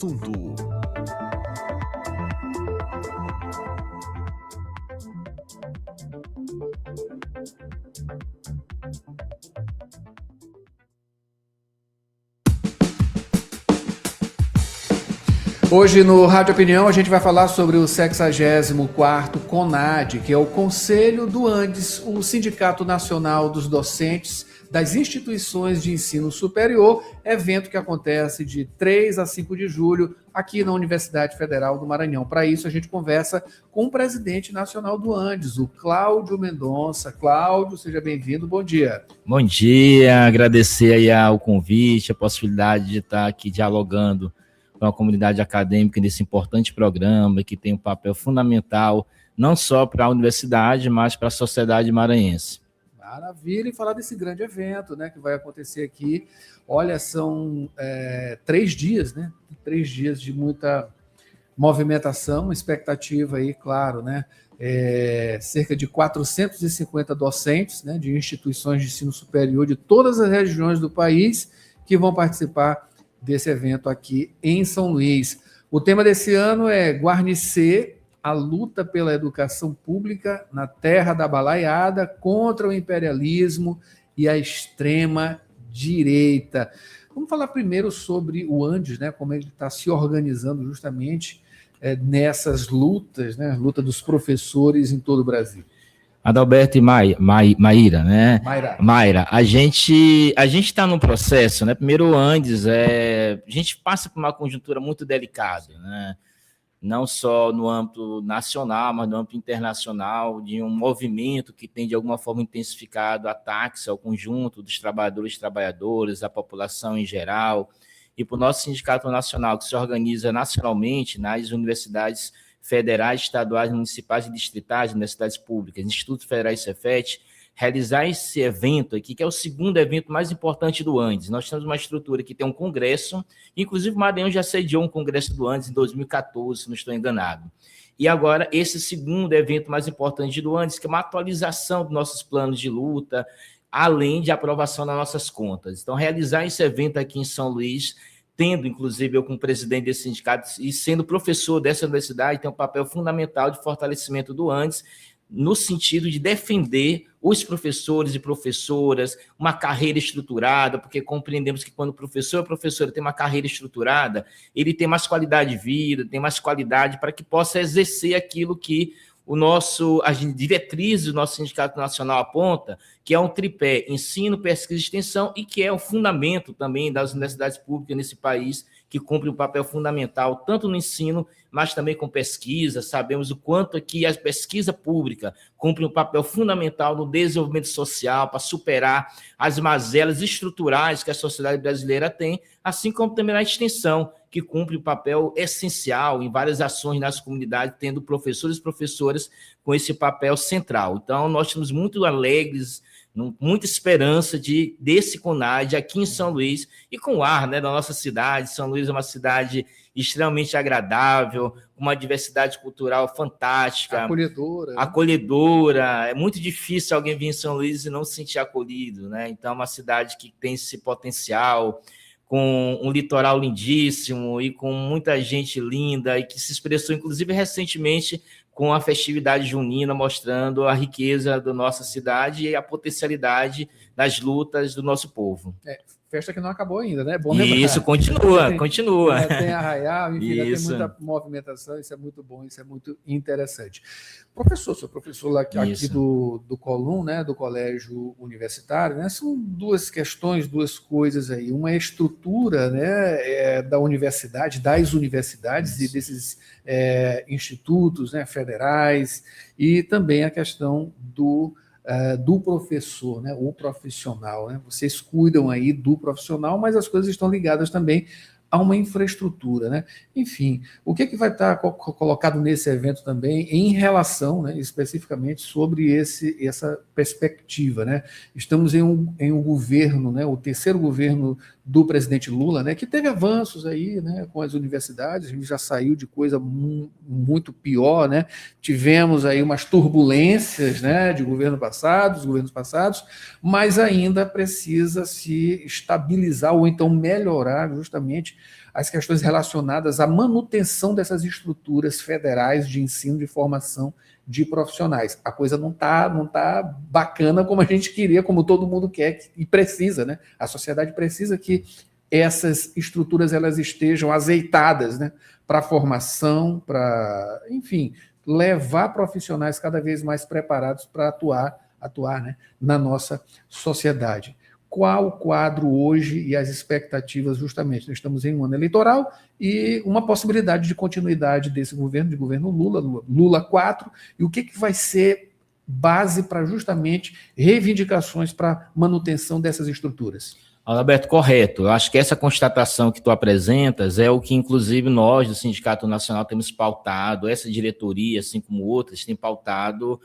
Assunto. Hoje no Rádio Opinião a gente vai falar sobre o 64º CONAD, que é o Conselho do Andes, o Sindicato Nacional dos Docentes das Instituições de Ensino Superior, evento que acontece de 3 a 5 de julho aqui na Universidade Federal do Maranhão. Para isso a gente conversa com o presidente nacional do Andes, o Cláudio Mendonça. Cláudio, seja bem-vindo, bom dia. Bom dia, agradecer aí ao convite, a possibilidade de estar aqui dialogando com a comunidade acadêmica nesse importante programa que tem um papel fundamental não só para a universidade, mas para a sociedade maranhense. Maravilha, e falar desse grande evento, né, que vai acontecer aqui. Olha, são 3 dias, né? 3 dias de muita movimentação, expectativa aí, claro, né? Cerca de 450 docentes, né, de instituições de ensino superior de todas as regiões do país que vão participar desse evento aqui em São Luís. O tema desse ano é guarnecer a luta pela educação pública na terra da balaiada contra o imperialismo e a extrema-direita. Vamos falar primeiro sobre o Andes, né, como ele está se organizando justamente nessas lutas, né, luta dos professores em todo o Brasil. Adalberto e Maíra, né? Mayra, a gente está num processo, né? Primeiro, o Andes, a gente passa por uma conjuntura muito delicada, né? Não só no âmbito nacional, mas no âmbito internacional, de um movimento que tem, de alguma forma, intensificado ataques ao conjunto dos trabalhadores e trabalhadoras, da população em geral, e para o nosso Sindicato Nacional, que se organiza nacionalmente nas universidades federais, estaduais, municipais e distritais, universidades públicas, Instituto Federal e Cefet, realizar esse evento aqui, que é o segundo evento mais importante do Andes. Nós temos uma estrutura que tem um congresso, inclusive o Maranhão já sediou um congresso do Andes em 2014, se não estou enganado. E agora, esse segundo evento mais importante do Andes, que é uma atualização dos nossos planos de luta, além de aprovação das nossas contas. Então, realizar esse evento aqui em São Luís, tendo, inclusive, eu como presidente desse sindicato e sendo professor dessa universidade, tem um papel fundamental de fortalecimento do Andes, no sentido de defender os professores e professoras, uma carreira estruturada, porque compreendemos que quando o professor ou a professora tem uma carreira estruturada, ele tem mais qualidade de vida, tem mais qualidade para que possa exercer aquilo que as diretrizes do nosso Sindicato Nacional aponta, que é um tripé ensino, pesquisa e extensão, e que é o fundamento também das universidades públicas nesse país, que cumpre um papel fundamental, tanto no ensino, mas também com pesquisa. Sabemos o quanto aqui a pesquisa pública cumpre um papel fundamental no desenvolvimento social, para superar as mazelas estruturais que a sociedade brasileira tem, assim como também na extensão, que cumpre um papel essencial em várias ações nas comunidades, tendo professores e professoras com esse papel central. Então, nós estamos muito alegres, muita esperança desse CONAD aqui em São Luís, e com o ar, né, da nossa cidade. São Luís é uma cidade extremamente agradável, uma diversidade cultural fantástica. Acolhedora. É muito difícil alguém vir em São Luís e não se sentir acolhido, né? Então, é uma cidade que tem esse potencial, com um litoral lindíssimo e com muita gente linda, e que se expressou, inclusive, recentemente com a festividade junina, mostrando a riqueza da nossa cidade e a potencialidade das lutas do nosso povo. Festa que não acabou ainda, né? É bom lembrar. Isso, continua. Tem arraial, enfim, tem muita movimentação, isso é muito bom, isso é muito interessante. Professor, sou professor aqui do Colum, né, do Colégio Universitário, né? São duas questões, duas coisas aí. Uma é a estrutura, né, da universidade, das universidades e desses institutos, né, federais, e também a questão do professor, né, o profissional, né? Vocês cuidam aí do profissional, mas as coisas estão ligadas também a uma infraestrutura, né? Enfim, o que vai estar colocado nesse evento também em relação, né, especificamente sobre essa perspectiva, né? Estamos em um governo, né, o terceiro governo do presidente Lula, né, que teve avanços aí, né, com as universidades. A gente já saiu de coisa muito pior, né? Tivemos aí umas turbulências, né, de governos passados, mas ainda precisa se estabilizar ou então melhorar justamente as questões relacionadas à manutenção dessas estruturas federais de ensino, de formação de profissionais. A coisa não tá bacana como a gente queria, como todo mundo quer e precisa, né? A sociedade precisa que essas estruturas elas estejam azeitadas, né? Para formação, para, enfim, levar profissionais cada vez mais preparados para atuar, né, na nossa sociedade. Qual o quadro hoje e as expectativas, justamente? Nós estamos em um ano eleitoral e uma possibilidade de continuidade desse governo, de governo Lula 4, e o que vai ser base para justamente reivindicações para manutenção dessas estruturas? Alberto, correto. Eu acho que essa constatação que tu apresentas é o que, inclusive, nós do Sindicato Nacional temos pautado, essa diretoria, assim como outras, tem pautado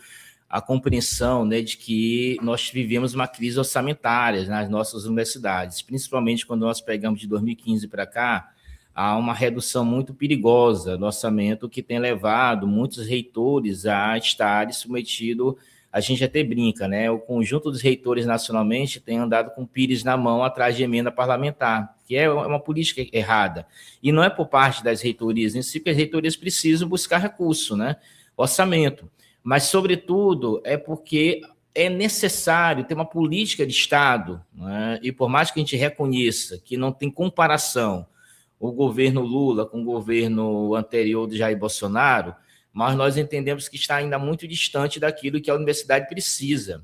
a compreensão, né, de que nós vivemos uma crise orçamentária nas nossas universidades, principalmente quando nós pegamos de 2015 para cá, há uma redução muito perigosa do orçamento que tem levado muitos reitores a estarem submetidos, a gente até brinca, né, o conjunto dos reitores nacionalmente tem andado com o pires na mão atrás de emenda parlamentar, que é uma política errada, e não é por parte das reitorias em si, porque as reitorias precisam buscar recurso, né, orçamento, mas, sobretudo, é porque é necessário ter uma política de Estado, né? E por mais que a gente reconheça que não tem comparação o governo Lula com o governo anterior do Jair Bolsonaro, mas nós entendemos que está ainda muito distante daquilo que a universidade precisa.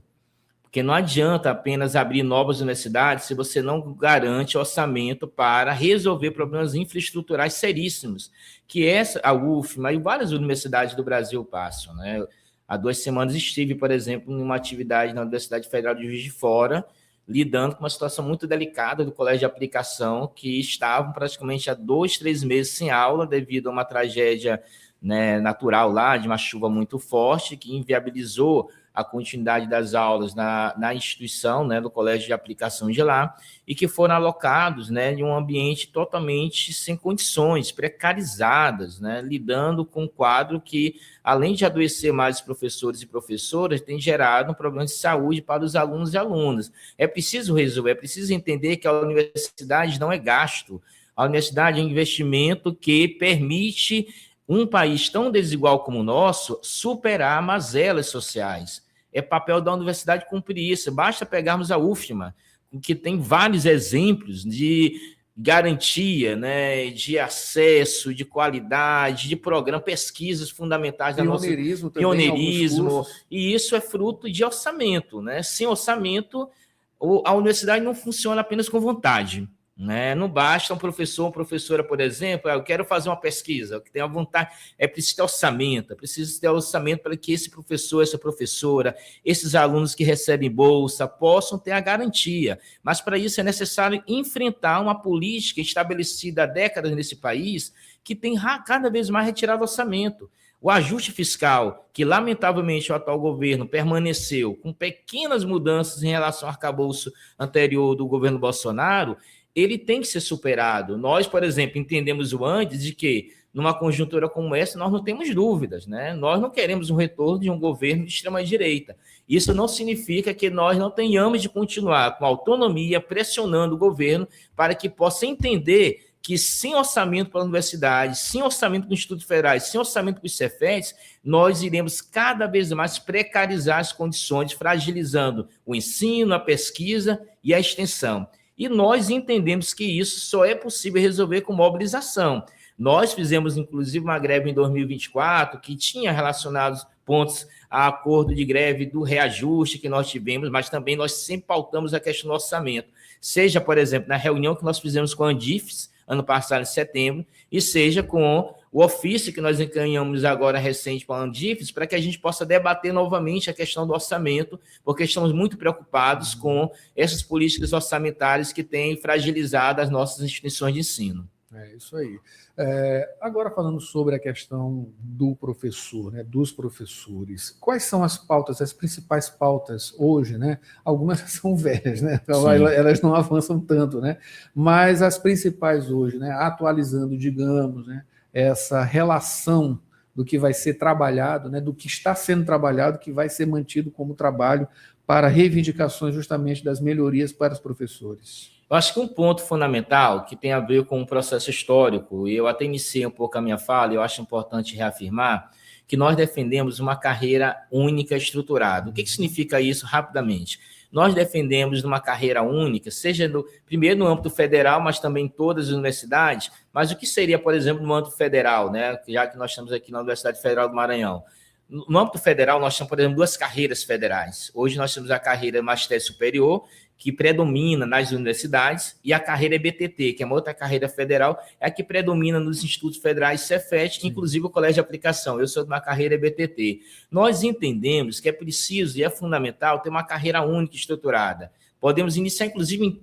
Porque não adianta apenas abrir novas universidades se você não garante orçamento para resolver problemas infraestruturais seríssimos, que a UFMA e várias universidades do Brasil passam, né? Há 2 semanas estive, por exemplo, em uma atividade na Universidade Federal de Juiz de Fora, lidando com uma situação muito delicada do colégio de aplicação, que estavam praticamente há 2, 3 meses sem aula, devido a uma tragédia, né, natural lá, de uma chuva muito forte, que inviabilizou a continuidade das aulas na instituição, né, do colégio de aplicação de lá, e que foram alocados, né, em um ambiente totalmente sem condições, precarizadas, né, lidando com um quadro que, além de adoecer mais os professores e professoras, tem gerado um problema de saúde para os alunos e alunas. É preciso resolver, é preciso entender que a universidade não é gasto, a universidade é um investimento que permite um país tão desigual como o nosso superar mazelas sociais. É papel da universidade cumprir isso. Basta pegarmos a UFMA, que tem vários exemplos de garantia, né, de acesso, de qualidade, de programa, pesquisas fundamentais da nossa pioneirismo, e isso é fruto de orçamento, né? Sem orçamento, a universidade não funciona apenas com vontade. Né? Não basta um professor, uma professora, por exemplo, eu quero fazer uma pesquisa, que tem a vontade, é preciso ter orçamento, para que esse professor, essa professora, esses alunos que recebem bolsa possam ter a garantia, mas para isso é necessário enfrentar uma política estabelecida há décadas nesse país, que tem cada vez mais retirado orçamento. O ajuste fiscal, que lamentavelmente o atual governo permaneceu com pequenas mudanças em relação ao arcabouço anterior do governo Bolsonaro, ele tem que ser superado. Nós, por exemplo, entendemos o antes de que, numa conjuntura como essa, nós não temos dúvidas, né? Nós não queremos um retorno de um governo de extrema-direita. Isso não significa que nós não tenhamos de continuar com autonomia, pressionando o governo para que possa entender que sem orçamento para a universidade, sem orçamento para os institutos federais, sem orçamento para os Cefetes, nós iremos cada vez mais precarizar as condições, fragilizando o ensino, a pesquisa e a extensão. E nós entendemos que isso só é possível resolver com mobilização. Nós fizemos, inclusive, uma greve em 2024, que tinha relacionados pontos a acordo de greve do reajuste que nós tivemos, mas também nós sempre pautamos a questão do orçamento. Seja, por exemplo, na reunião que nós fizemos com a Andifes, ano passado, em setembro, e seja com o ofício que nós encaminhamos agora recente para a Andifes, para que a gente possa debater novamente a questão do orçamento, porque estamos muito preocupados com essas políticas orçamentárias que têm fragilizado as nossas instituições de ensino. É isso aí. Agora falando sobre a questão do professor, né, dos professores, quais são as pautas, as principais pautas hoje, né? Algumas são velhas, né? Então, elas não avançam tanto, né? Mas as principais hoje, né? Atualizando, digamos, né? Essa relação do que vai ser trabalhado, né? Do que está sendo trabalhado, que vai ser mantido como trabalho para reivindicações justamente das melhorias para os professores. Eu acho que um ponto fundamental que tem a ver com o processo histórico, e eu até iniciei um pouco a minha fala, e eu acho importante reafirmar, que nós defendemos uma carreira única estruturada. O que significa isso rapidamente? Nós defendemos uma carreira única, seja primeiro no âmbito federal, mas também em todas as universidades, mas o que seria, por exemplo, no âmbito federal, né? Já que nós estamos aqui na Universidade Federal do Maranhão. No âmbito federal, nós temos, por exemplo, 2 carreiras federais. Hoje nós temos a carreira Magistério Superior, que predomina nas universidades, e a carreira EBTT, que é uma outra carreira federal, é a que predomina nos institutos federais Cefet, inclusive o Colégio de Aplicação. Eu sou de uma carreira EBTT. Nós entendemos que é preciso e é fundamental ter uma carreira única estruturada. Podemos iniciar, inclusive,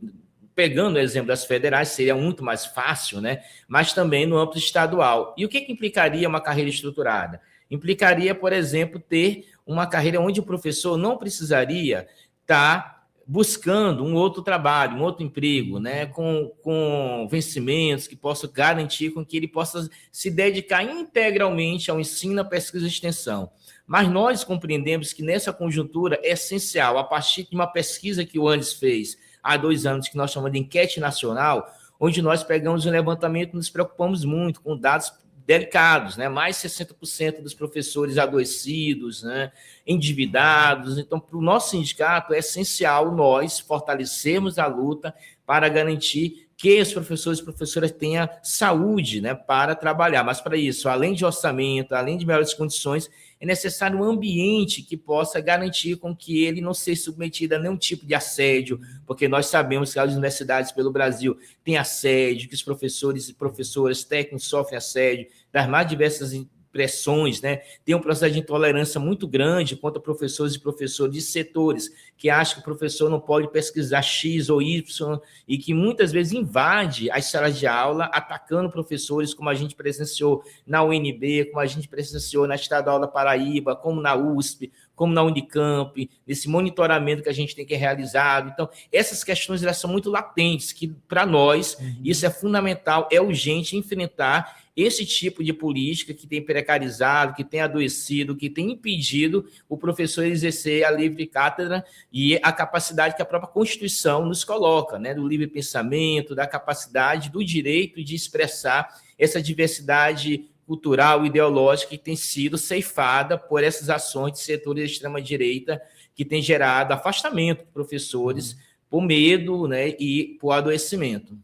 pegando o exemplo das federais, seria muito mais fácil, né? Mas também no âmbito estadual. E o que implicaria uma carreira estruturada? Implicaria, por exemplo, ter uma carreira onde o professor não precisaria estar buscando um outro trabalho, um outro emprego, né, com vencimentos que possam garantir com que ele possa se dedicar integralmente ao ensino, à pesquisa e extensão. Mas nós compreendemos que nessa conjuntura é essencial, a partir de uma pesquisa que o Andes fez há 2 anos, que nós chamamos de enquete nacional, onde nós pegamos um levantamento e nos preocupamos muito com dados delicados, né? Mais 60% dos professores adoecidos, né? Endividados. Então, para o nosso sindicato, é essencial nós fortalecermos a luta para garantir que os professores e professoras tenham saúde, né, para trabalhar. Mas, para isso, além de orçamento, além de melhores condições, é necessário um ambiente que possa garantir com que ele não seja submetido a nenhum tipo de assédio, porque nós sabemos que as universidades pelo Brasil têm assédio, que os professores e professoras técnicos sofrem assédio, das mais diversas pressões, né? Tem um processo de intolerância muito grande contra professores e professores de setores que acham que o professor não pode pesquisar X ou Y e que muitas vezes invade as salas de aula atacando professores, como a gente presenciou na UNB, como a gente presenciou na Estadual da Paraíba, como na USP, como na Unicamp, nesse monitoramento que a gente tem que realizar. Então, essas questões elas são muito latentes, que para nós isso é fundamental, é urgente enfrentar esse tipo de política que tem precarizado, que tem adoecido, que tem impedido o professor exercer a livre cátedra e a capacidade que a própria Constituição nos coloca, né, do livre pensamento, da capacidade, do direito de expressar essa diversidade cultural, ideológica que tem sido ceifada por essas ações de setores de extrema-direita que tem gerado afastamento de professores por medo, né, e por adoecimento.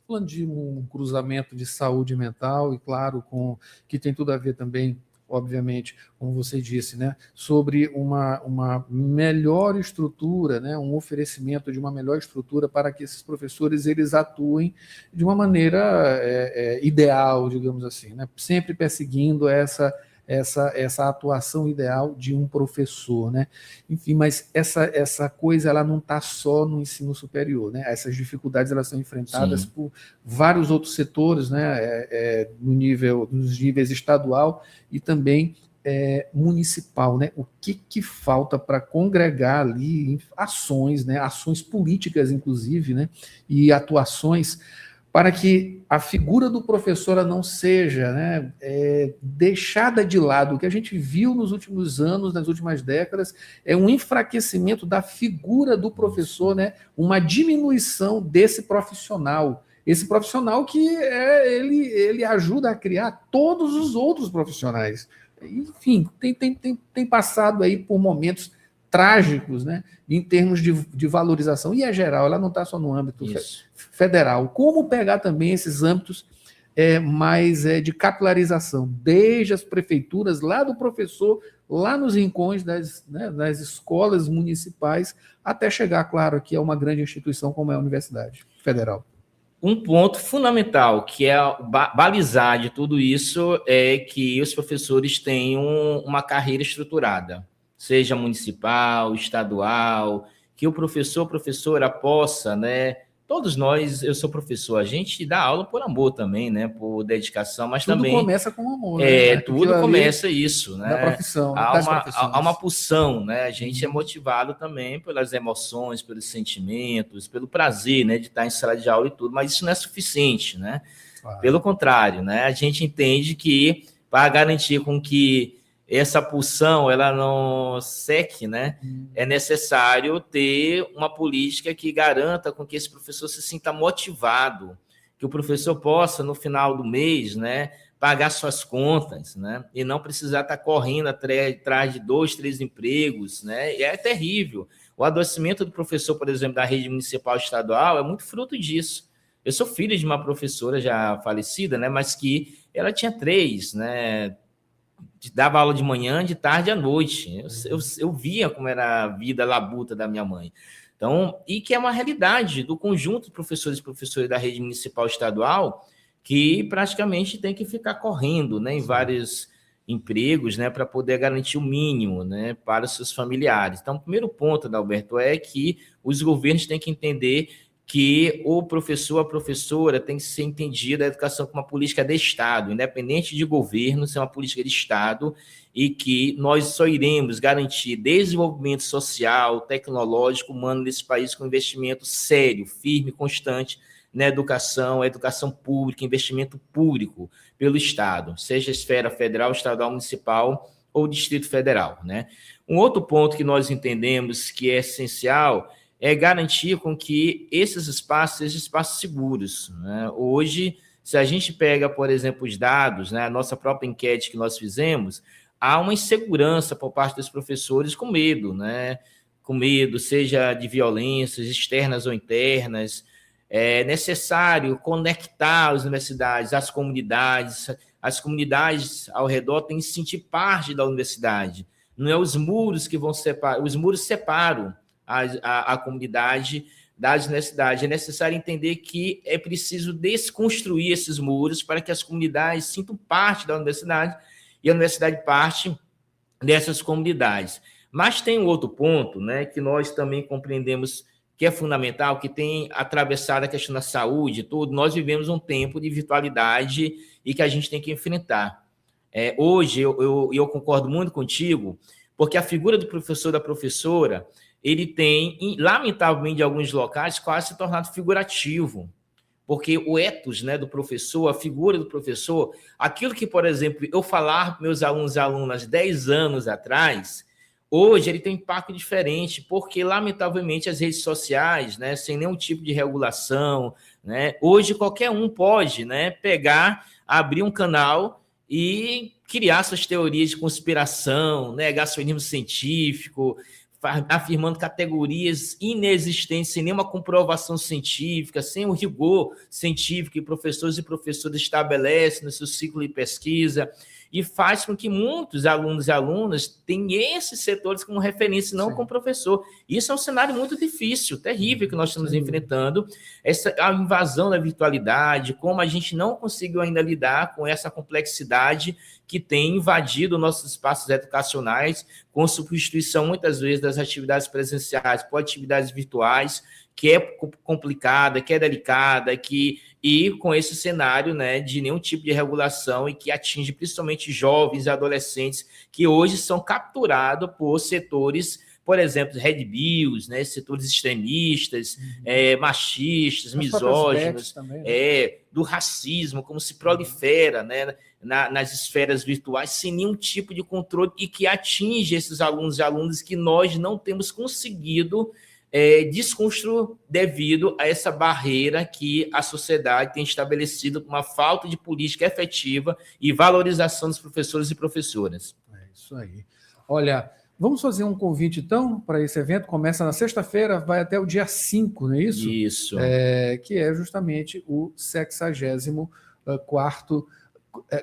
Falando de um cruzamento de saúde mental, e claro, que tem tudo a ver também, obviamente, como você disse, né, sobre uma melhor estrutura, né, um oferecimento de uma melhor estrutura para que esses professores eles atuem de uma maneira ideal, digamos assim, né, sempre perseguindo essa atuação ideal de um professor, né? Enfim, mas essa coisa ela não está só no ensino superior, né? Essas dificuldades elas são enfrentadas por vários outros setores, né? Nos níveis estadual e também municipal, né? O que falta para congregar ali ações, né? Ações políticas, inclusive, né? E atuações para que a figura do professor não seja, né, deixada de lado. O que a gente viu nos últimos anos, nas últimas décadas, é um enfraquecimento da figura do professor, né, uma diminuição desse profissional. Esse profissional que ele ajuda a criar todos os outros profissionais. Enfim, tem passado aí por momentos trágicos, né, em termos de valorização, e é geral, ela não está só no âmbito federal. Como pegar também esses âmbitos mais de capilarização, desde as prefeituras, lá do professor, lá nos rincões das escolas municipais, até chegar, claro, aqui a uma grande instituição como é a Universidade Federal. Um ponto fundamental, que é balizar de tudo isso, é que os professores tenham uma carreira estruturada, seja municipal, estadual, que o professora possa, né? Todos nós, eu sou professor, a gente dá aula por amor também, né? Por dedicação, mas tudo também... Tudo começa com amor, né? Tudo começa isso, né? Da profissão, há uma pulsão, né? A gente é motivado também pelas emoções, pelos sentimentos, pelo prazer, né? De estar em sala de aula e tudo, mas isso não é suficiente, né? Claro. Pelo contrário, né? A gente entende que para garantir com que essa pulsão ela não seque, né? É necessário ter uma política que garanta com que esse professor se sinta motivado, que o professor possa, no final do mês, né, pagar suas contas, né? E não precisar estar correndo atrás de 2, 3 empregos, né? E é terrível. O adoecimento do professor, por exemplo, da rede municipal estadual é muito fruto disso. Eu sou filho de uma professora já falecida, né? Mas que ela tinha 3, né? Dava aula de manhã, de tarde à noite. Eu via como era a vida labuta da minha mãe. Então, e que é uma realidade do conjunto de professores e professoras da rede municipal estadual, que praticamente tem que ficar correndo, né, em vários empregos, né, para poder garantir o mínimo, né, para os seus familiares. Então, o primeiro ponto, Adalberto, é que os governos têm que entender que o professor, a professora tem que ser entendida a educação como uma política de Estado, independente de governo, ser uma política de Estado, e que nós só iremos garantir desenvolvimento social, tecnológico, humano nesse país com investimento sério, firme, constante na educação, educação pública, investimento público pelo Estado, seja a esfera federal, estadual, municipal ou Distrito Federal, né? Um outro ponto que nós entendemos que é essencial é garantir com que esses espaços sejam espaços seguros, né? Hoje, se a gente pega, por exemplo, os dados, né, a nossa própria enquete que nós fizemos, há uma insegurança por parte dos professores com medo, né? Com medo, seja de violências externas ou internas. É necessário conectar as universidades, as comunidades ao redor têm que se sentir parte da universidade. Não é os muros que vão separar, os muros separam a comunidade das universidades. É necessário entender que é preciso desconstruir esses muros para que as comunidades sintam parte da universidade e a universidade parte dessas comunidades. Mas tem um outro ponto, né, que nós também compreendemos que é fundamental, que tem atravessado a questão da saúde, tudo. Nós vivemos um tempo de virtualidade e que a gente tem que enfrentar. Hoje, eu concordo muito contigo, porque a figura do professor, da professora, ele tem, lamentavelmente, em alguns locais, quase se tornado figurativo, porque o ethos, né, do professor, a figura do professor, aquilo que, por exemplo, eu falar para meus alunos e alunas 10 anos atrás, hoje ele tem um impacto diferente, porque, lamentavelmente, as redes sociais, né, sem nenhum tipo de regulação, né, hoje qualquer um pode, né, pegar, abrir um canal e criar suas teorias de conspiração, né, negacionismo científico, afirmando categorias inexistentes, sem nenhuma comprovação científica, sem o rigor científico que professores e professoras estabelecem no seu ciclo de pesquisa, e faz com que muitos alunos e alunas tenham esses setores como referência, não como professor. Isso é um cenário muito difícil, terrível que nós estamos enfrentando, a invasão da virtualidade, como a gente não conseguiu ainda lidar com essa complexidade que tem invadido nossos espaços educacionais, com substituição, muitas vezes, das atividades presenciais por atividades virtuais, que é complicada, que é delicada, e com esse cenário, né, de nenhum tipo de regulação e que atinge principalmente jovens e adolescentes que hoje são capturados por setores, por exemplo, Red Bills, né, setores extremistas, machistas, misóginos, também, né? Do racismo, como se prolifera, né, nas esferas virtuais, sem nenhum tipo de controle e que atinge esses alunos e alunas que nós não temos conseguido desconstruir devido a essa barreira que a sociedade tem estabelecido com uma falta de política efetiva e valorização dos professores e professoras. É isso aí. Olha, vamos fazer um convite, então, para esse evento. Começa na sexta-feira, vai até o dia 5, não é isso? Isso. Que é justamente o 64º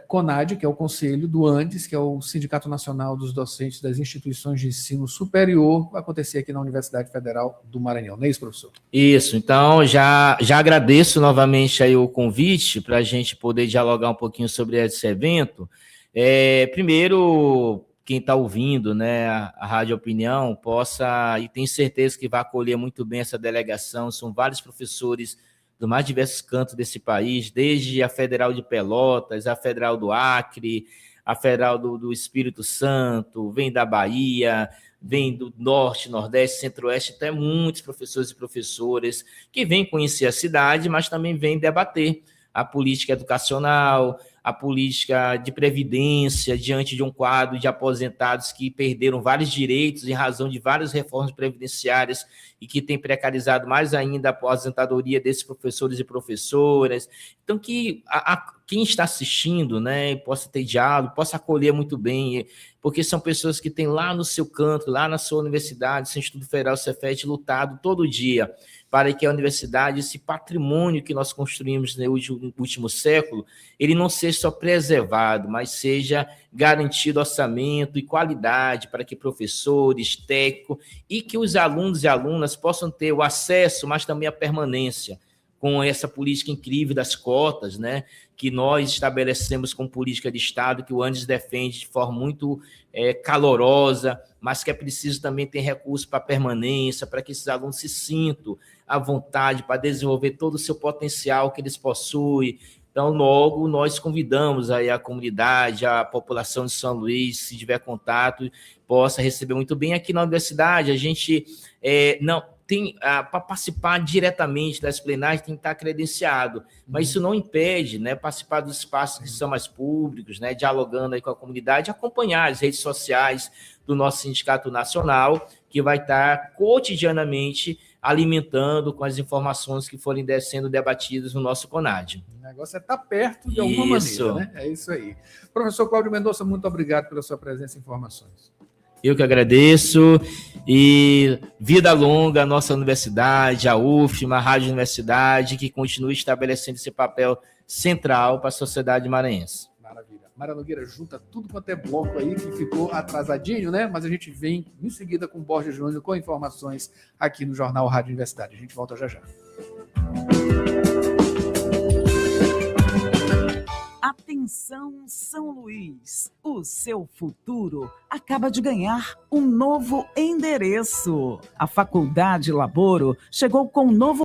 CONAD, que é o Conselho do Andes, que é o Sindicato Nacional dos Docentes das Instituições de Ensino Superior, vai acontecer aqui na Universidade Federal do Maranhão. Não é isso, professor? Isso. Então, já agradeço novamente aí o convite para a gente poder dialogar um pouquinho sobre esse evento. Primeiro, quem está ouvindo, né, a Rádio Opinião, possa, e tenho certeza que vai acolher muito bem essa delegação, são vários professores dos mais diversos cantos desse país, desde a Federal de Pelotas, a Federal do Acre, a Federal do Espírito Santo, vem da Bahia, vem do Norte, Nordeste, Centro-Oeste, até muitos professores e professoras que vêm conhecer a cidade, mas também vêm debater a política educacional, a política de previdência diante de um quadro de aposentados que perderam vários direitos em razão de várias reformas previdenciárias e que tem precarizado mais ainda a aposentadoria desses professores e professoras. Então, que quem está assistindo, né, possa ter diálogo, possa acolher muito bem, porque são pessoas que têm lá no seu canto, lá na sua universidade, seu Instituto Federal Cefet, lutado todo dia para que a universidade, esse patrimônio que nós construímos no último século, ele não seja só preservado, mas seja garantido orçamento e qualidade para que professores, técnicos e que os alunos e alunas possam ter o acesso, mas também a permanência, com essa política incrível das cotas, né, que nós estabelecemos como política de Estado, que o Andes defende de forma muito calorosa, mas que é preciso também ter recursos para permanência, para que esses alunos se sintam à vontade para desenvolver todo o seu potencial que eles possuem. Então, logo, nós convidamos aí a comunidade, a população de São Luís, se tiver contato, possa receber muito bem. Aqui na universidade, a gente não tem para participar diretamente das plenárias, tem que estar credenciado, mas isso não impede, né, participar dos espaços que são mais públicos, né, dialogando aí com a comunidade, acompanhar as redes sociais do nosso Sindicato Nacional, que vai estar cotidianamente alimentando com as informações que forem sendo debatidas no nosso CONAD. O negócio é estar perto de alguma maneira, né? É isso aí. Professor Cláudio Mendonça, muito obrigado pela sua presença e informações. Eu que agradeço, e vida longa à nossa universidade, a UFMA, a Rádio Universidade, que continue estabelecendo esse papel central para a sociedade maranhense. Maravilha. Mara Nogueira junta tudo quanto é bloco aí, que ficou atrasadinho, né? Mas a gente vem em seguida com Borges Júnior com informações aqui no Jornal Rádio Universidade. A gente volta já já. Atenção, São Luís! O seu futuro acaba de ganhar um novo endereço. A Faculdade Laboro chegou com um novo